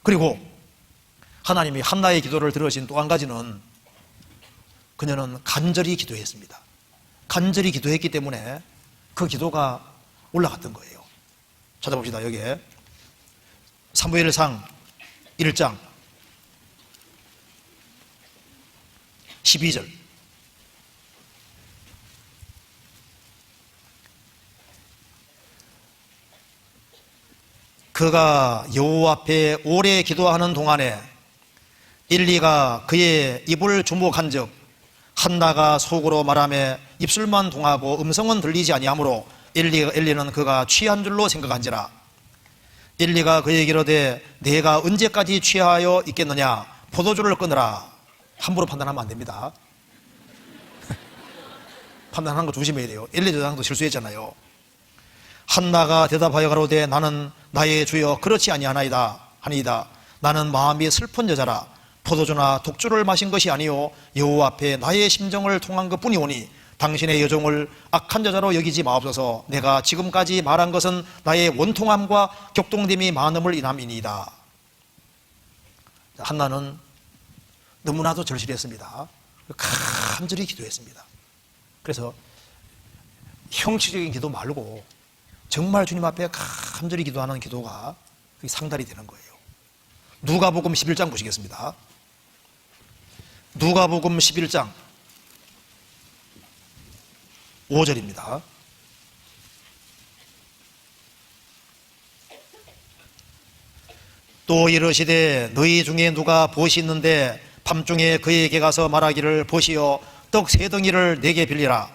그리고 하나님이 한나의 기도를 들으신 또 한 가지는 그녀는 간절히 기도했습니다. 간절히 기도했기 때문에 그 기도가 올라갔던 거예요. 찾아봅시다. 여기에 사무엘상 1장 12절. 그가 여호와 앞에 오래 기도하는 동안에 엘리가 그의 입을 주목한즉 한나가 속으로 말하며 입술만 동하고 음성은 들리지 아니하므로 엘리는 그가 취한 줄로 생각한지라. 엘리가 그에게 이르되 내가 언제까지 취하여 있겠느냐, 포도주를 끊으라. 함부로 판단하면 안 됩니다. 판단하는 거 조심해야 돼요. 엘리 제사장도 실수했잖아요. 한나가 대답하여 가로되 나는 나의 주여 그렇지 아니하나이다 하니이다. 나는 마음이 슬픈 여자라. 포도주나 독주를 마신 것이 아니요 여호와 앞에 나의 심정을 통한 것뿐이오니 당신의 여종을 악한 여자로 여기지 마옵소서. 내가 지금까지 말한 것은 나의 원통함과 격동됨이 많음을 인함이니이다. 한나는 너무나도 절실했습니다. 간절히 기도했습니다. 그래서 형식적인 기도 말고 정말 주님 앞에 간절히 기도하는 기도가 상달이 되는 거예요. 누가복음 11장 보시겠습니다. 누가복음 11장 5절입니다. 또 이르시되 너희 중에 누가 보시 있는데 밤중에 그에게 가서 말하기를 보시어 떡 세 덩이를 내게 빌리라.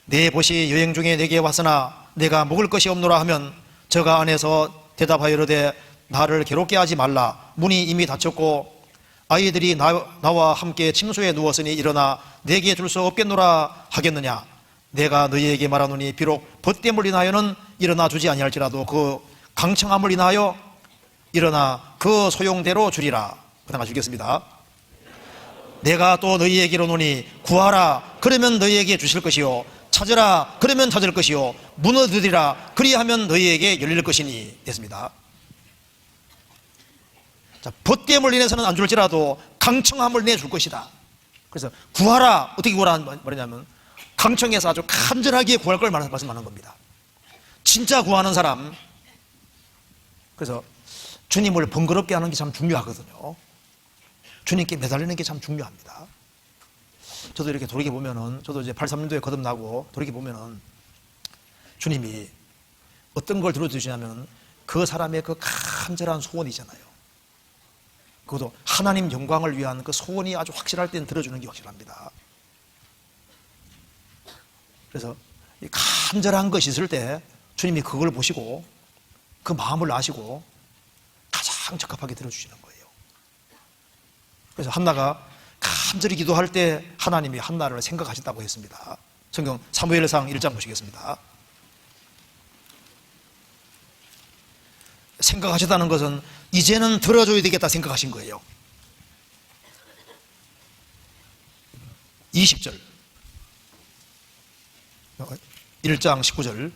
내 보시 여행 중에 내게 왔으나 내가 먹을 것이 없노라 하면 저가 안에서 대답하여 이르되 나를 괴롭게 하지 말라. 문이 이미 닫혔고 아이들이 나와 함께 침소에 누웠으니 일어나 내게 줄 수 없겠노라 하겠느냐. 내가 너희에게 말하노니 비록 벗됨을 인하여는 일어나 주지 아니할지라도 그 강청함을 인하여 일어나 그 소용대로 주리라. 그다음 주겠습니다. 내가 또 너희에게 이르노니 구하라 그러면 너희에게 주실 것이요 찾으라 그러면 찾을 것이요 문을 두드리라 그리하면 너희에게 열릴 것이니 됐습니다. 자, 벗됨을 인해서는 안 줄지라도 강청함을 내줄 것이다. 그래서 구하라, 어떻게 구하라 말하냐면 강청해서 아주 간절하게 구할 걸 말씀하는 겁니다. 진짜 구하는 사람. 그래서 주님을 번거롭게 하는 게 참 중요하거든요. 주님께 매달리는 게 참 중요합니다. 저도 이렇게 돌이켜보면은, 저도 이제 83년도에 거듭나고 돌이켜보면은 주님이 어떤 걸 들어주시냐면 그 사람의 그 간절한 소원이잖아요. 그것도 하나님 영광을 위한 그 소원이 아주 확실할 때는 들어주는 게 확실합니다. 그래서 간절한 것이 있을 때 주님이 그걸 보시고 그 마음을 아시고 가장 적합하게 들어주시는 거예요. 그래서 한나가 간절히 기도할 때 하나님이 한나를 생각하셨다고 했습니다. 성경 사무엘상 1장 보시겠습니다. 생각하셨다는 것은 이제는 들어줘야 되겠다 생각하신 거예요. 20절 1장 19절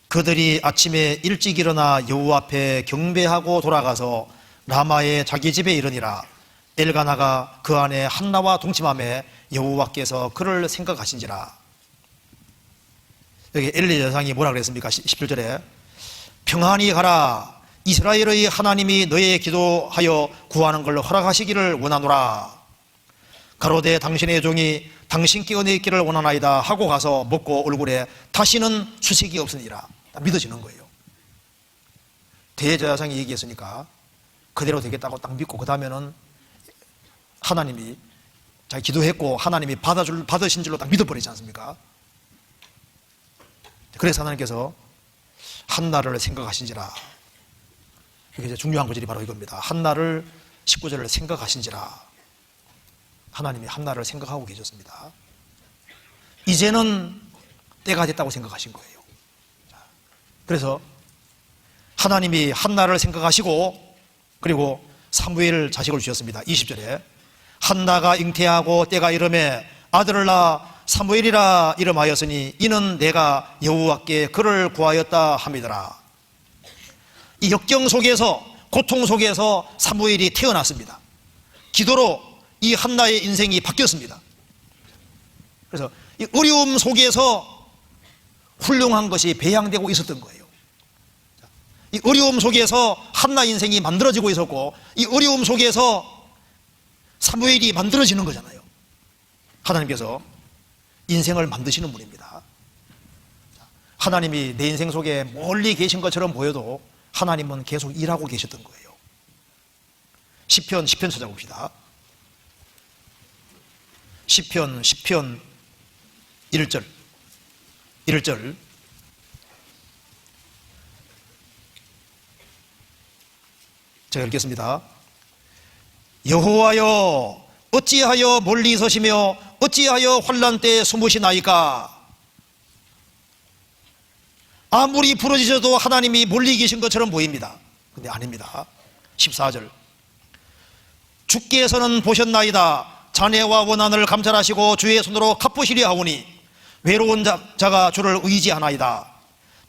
그들이 아침에 일찍 일어나 여호와 앞에 경배하고 돌아가서 라마의 자기 집에 이르니라. 엘가나가 그 안에 한나와 동침함에 여호와께서 그를 생각하신지라. 여기 엘리 여상이 뭐라 그랬습니까? 17절에 평안히 가라. 이스라엘의 하나님이 너의 기도하여 구하는 걸 허락하시기를 원하노라. 가로되 당신의 종이 당신께 은혜 있기를 원하나이다 하고 가서 먹고 얼굴에 다시는 수색이 없으니라. 믿어지는 거예요. 대제사장이 얘기했으니까 그대로 되겠다고 딱 믿고 그 다음에는 하나님이 자기 기도했고 하나님이 받으신 줄로 딱 믿어버리지 않습니까? 그래서 하나님께서 한나를 생각하신지라. 이게 이제 중요한 구절이 바로 이겁니다. 한나를 19절을 생각하신지라. 하나님이 한나를 생각하고 계셨습니다. 이제는 때가 됐다고 생각하신 거예요. 그래서 하나님이 한나를 생각하시고 그리고 사무엘 자식을 주셨습니다. 20절에 한나가 잉태하고 때가 이름에 아들을 낳아 사무엘이라 이름하였으니 이는 내가 여호와께 그를 구하였다 함이더라. 이 역경 속에서, 고통 속에서 사무엘이 태어났습니다. 기도로 이 한나의 인생이 바뀌었습니다. 그래서 이 어려움 속에서 훌륭한 것이 배양되고 있었던 거예요. 이 어려움 속에서 한나 인생이 만들어지고 있었고, 이 어려움 속에서 사무엘이 만들어지는 거잖아요. 하나님께서 인생을 만드시는 분입니다. 하나님이 내 인생 속에 멀리 계신 것처럼 보여도 하나님은 계속 일하고 계셨던 거예요. 시편 찾아봅시다. 시편 1절 제가 읽겠습니다. 여호와여, 어찌하여 멀리 서시며 어찌하여 환난 때에 숨으시나이까? 아무리 부러지셔도 하나님이 멀리 계신 것처럼 보입니다. 근데 아닙니다. 14절, 주께서는 보셨나이다. 자네와 원한을 감찰하시고 주의 손으로 갚으시려 하오니 외로운 자가 주를 의지하나이다.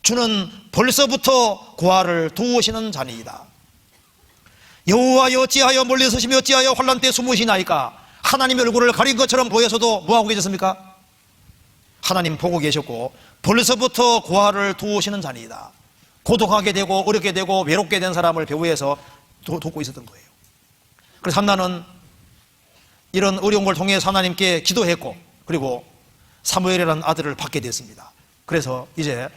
주는 벌써부터 고아를 도우시는 자니이다. 여호와여, 어찌하여 멀리 서시며 어찌하여 환난 때 숨으시나이까? 하나님의 얼굴을 가린 것처럼 보여서도 뭐하고 계셨습니까? 하나님 보고 계셨고 벌써부터 고아를 도우시는 자니이다. 고독하게 되고 어렵게 되고 외롭게 된 사람을 배후에서 돕고 있었던 거예요. 그래서 한나는 이런 어려운 걸 통해서 하나님께 기도했고, 그리고 사무엘이라는 아들을 받게 됐습니다. 그래서 이제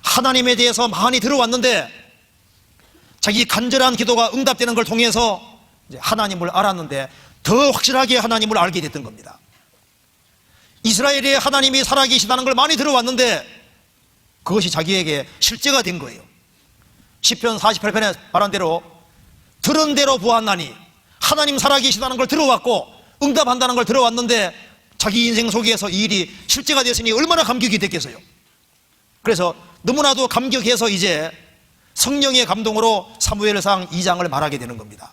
하나님에 대해서 많이 들어왔는데 자기 간절한 기도가 응답되는 걸 통해서 이제 하나님을 알았는데 더 확실하게 하나님을 알게 됐던 겁니다. 이스라엘의 하나님이 살아계시다는 걸 많이 들어왔는데 그것이 자기에게 실제가 된 거예요. 시편 48편에 말한 대로 들은 대로 보았나니, 하나님 살아계시다는 걸 들어왔고 응답한다는 걸 들어왔는데 자기 인생 속에서 이 일이 실제가 됐으니 얼마나 감격이 됐겠어요. 그래서 너무나도 감격해서 이제 성령의 감동으로 사무엘상 2장을 말하게 되는 겁니다.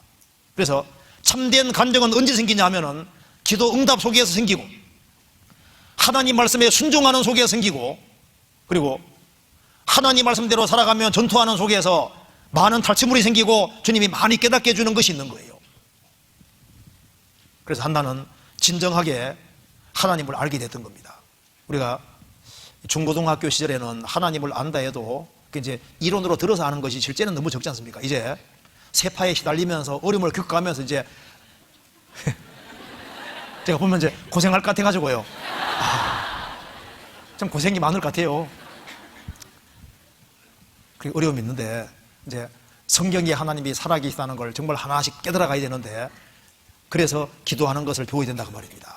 그래서 참된 간증은 언제 생기냐 하면은 기도 응답 속에서 생기고, 하나님 말씀에 순종하는 속에서 생기고, 그리고 하나님 말씀대로 살아가면 전투하는 속에서 많은 탈취물이 생기고 주님이 많이 깨닫게 해주는 것이 있는 거예요. 그래서 한나는 진정하게 하나님을 알게 됐던 겁니다. 우리가 중고등학교 시절에는 하나님을 안다 해도 이제 이론으로 들어서 아는 것이 실제는 너무 적지 않습니까? 이제 세파에 시달리면서 어려움을 겪어가면서 이제 제가 보면 이제 고생할 것 같아가지고요. 참 고생이 많을 것 같아요. 그 어려움이 있는데 이제 성경에 하나님이 살아계시다는 걸 정말 하나씩 깨달아가야 되는데, 그래서 기도하는 것을 배워야 된다고 말입니다.